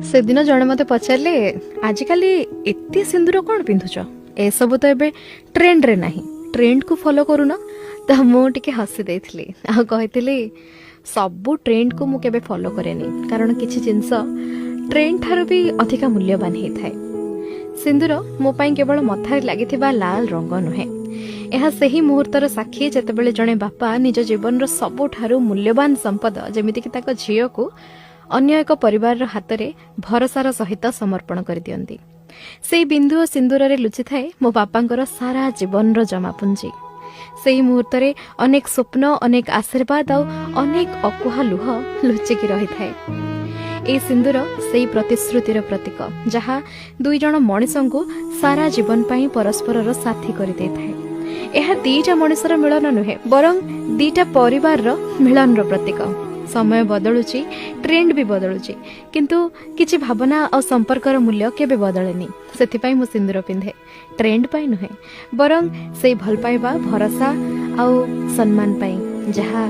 से दिन जड़े मत पचारे आजिकल एत सिंदूर कौन पिंधुच ए सब तो एबे ट्रेंड रे नहीं ट्रेंड को फॉलो करूना तो मुझे हसी देती कही सबू ट्रेंड को मुझे फॉलो करेनी कारण किसी जिनस ट्रेंड ठार भी अधिक मूल्यवान होता है। सिंदूर मो पाई केवल मथारे लगी लाल रंग नुहे यह सही मुहूर्तर साक्षी जितेबाला जड़े बापा निज जीवन सबुठारु मूल्यवान संपद जमीक झील को अन्य एक परिवार हाथ में भरसार सहित समर्पण कर दियंती। से बिंदु और सिंदूर रे लुचि थाए मो बापांकर सारा जीवन जमापुंजी। से मुहूर्त में अनेक स्वप्न अनेक आशीर्वाद और अनेक अकुहा लुह लुचिकी रही थाए। ए सिंदूर से प्रतिश्रुतिर प्रतीक जहाँ दुई जन मनीषों को सारा जीवन पाई परस्पर साथी कर दे थाए। यह दीटा मनीषर मिलन नुहे बरं दीटा परिवार मिलन प्रतीक। समय बदलुची ट्रेंड भी बदलुची किंतु किछि भावना और संपर्कर मूल्य केबे बदलेनी। सेथिपाई मु सिंदूर पिंधे ट्रेंड पाई नुहे बरं से भल पाइबा भरोसा और सम्मान पाई जहाँ